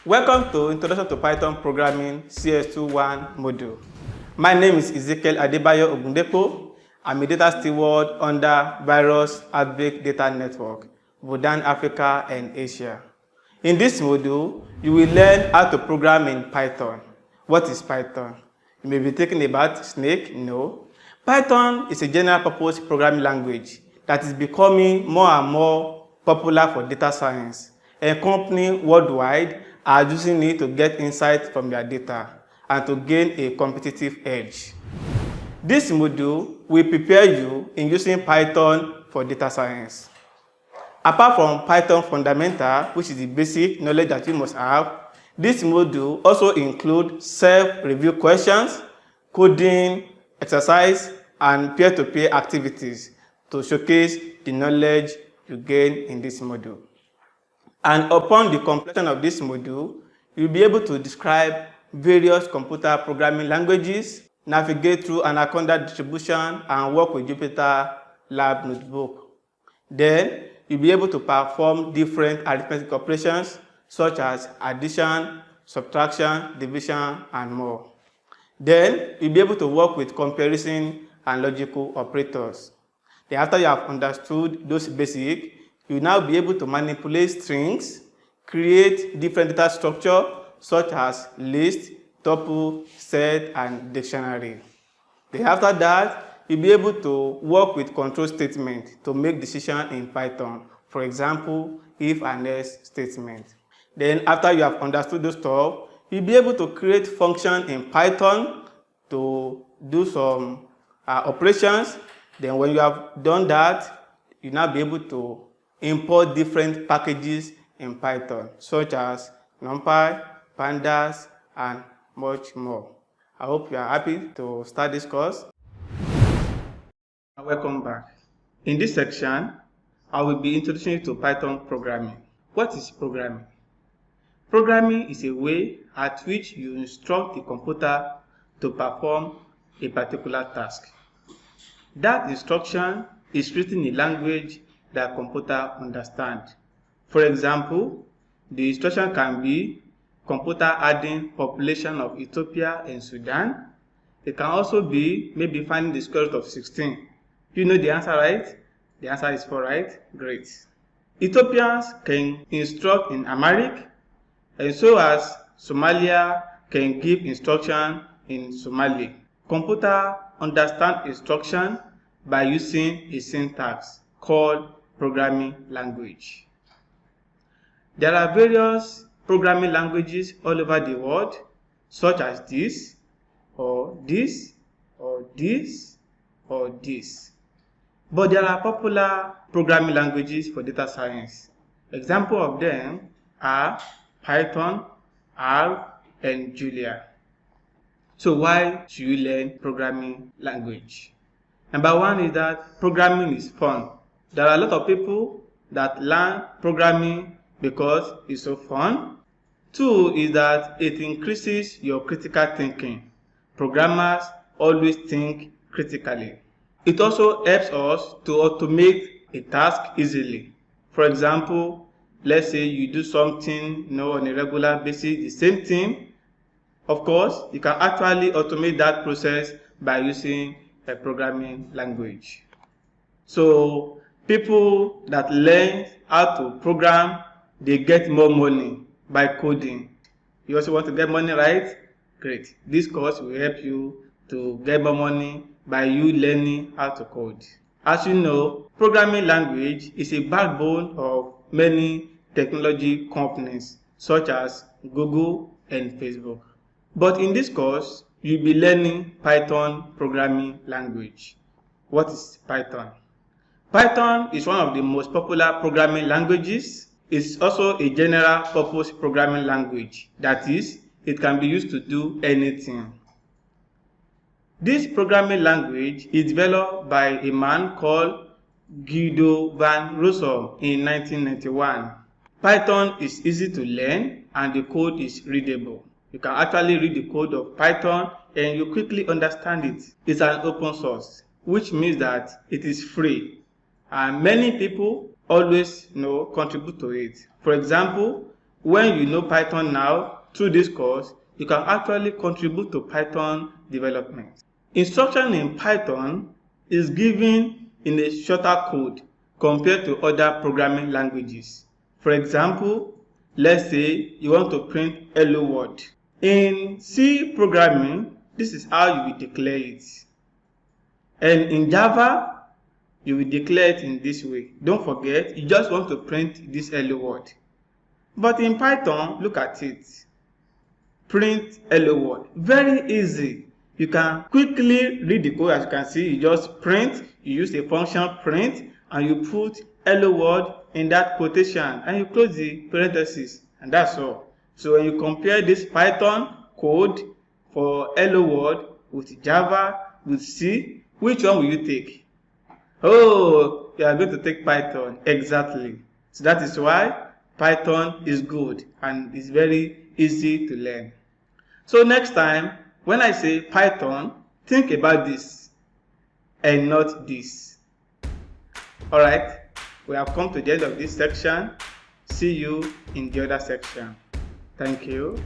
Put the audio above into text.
Welcome to Introduction to Python Programming CS21 module. My name is Ezekiel Adebayo Ogundepo. I'm a data steward under Virus Outbreak Data Network, Vodan Africa and Asia. In this module, you will learn how to program in Python. What is Python? You may be thinking about Snake. No. Python is a general purpose programming language that is becoming more and more popular for data science, and companies worldwide are using it to get insight from their data and to gain a competitive edge. This module will prepare you in using Python for data science. Apart from Python fundamental, which is the basic knowledge that you must have, this module also includes self-review questions, coding, exercise, and peer-to-peer activities to showcase the knowledge you gain in this module. And upon the completion of this module, you'll be able to describe various computer programming languages, navigate through Anaconda distribution, and work with Jupyter Lab Notebook. Then, you'll be able to perform different arithmetic operations such as addition, subtraction, division, and more. Then, you'll be able to work with comparison and logical operators. Then, after you have understood those basics, you'll now be able to manipulate strings, create different data structure such as list, tuple, set, and dictionary. Then after that, you'll be able to work with control statement to make decisions in Python. For example, if and else statement. Then after you have understood those stuff, you'll be able to create functions in Python to do some operations. Then when you have done that, you'll now be able to import different packages in Python, such as NumPy, Pandas, and much more. I hope you are happy to start this course. Welcome back. In this section, I will be introducing you to Python programming. What is programming? Programming is a way at which you instruct the computer to perform a particular task. That instruction is written in language that computer understand. For example, the instruction can be computer adding population of Ethiopia and Sudan. It can also be maybe finding the square root of 16. You know the answer, right? The answer is 4, right? Great. Ethiopians can instruct in Amharic, and so as Somalia can give instruction in Somali. Computer understand instruction by using a syntax called programming language. There are various programming languages all over the world, such as this, or this, or this, or this. But there are popular programming languages for data science. Examples of them are Python, R, and Julia. So why should you learn programming language? Number one is that programming is fun. There are a lot of people that learn programming because it's so fun. 2 is that it increases your critical thinking. Programmers always think critically. It also helps us to automate a task easily. For example, let's say you do something on a regular basis, the same thing. Of course, you can actually automate that process by using a programming language. So people that learn how to program, they get more money by coding. You also want to get money, right? Great. This course will help you to get more money by you learning how to code. As you know, programming language is a backbone of many technology companies such as Google and Facebook. But in this course, you'll be learning Python programming language. What is Python? Python is one of the most popular programming languages. It's also a general purpose programming language. That is, it can be used to do anything. This programming language is developed by a man called Guido van Rossum in 1991. Python is easy to learn and the code is readable. You can actually read the code of Python and you quickly understand it. It's an open source, which means that it is free. And many people always contribute to it. For example, when you know Python now through this course, you can actually contribute to Python development. Instruction in Python is given in a shorter code compared to other programming languages. For example, let's say you want to print hello world. In C programming, this is how you will declare it. And in Java, you will declare it in this way. Don't forget, you just want to print this hello world. But in Python, look at it. Print hello world. Very easy. You can quickly read the code. As you can see, you just print, you use a function print, and you put hello world in that quotation, and you close the parentheses, and that's all. So when you compare this Python code for hello world with Java, with C, which one will you take? Oh, you are going to take Python. Exactly. So that is why Python is good and is very easy to learn. So next time, when I say Python, think about this and not this. Alright, we have come to the end of this section. See you in the other section. Thank you.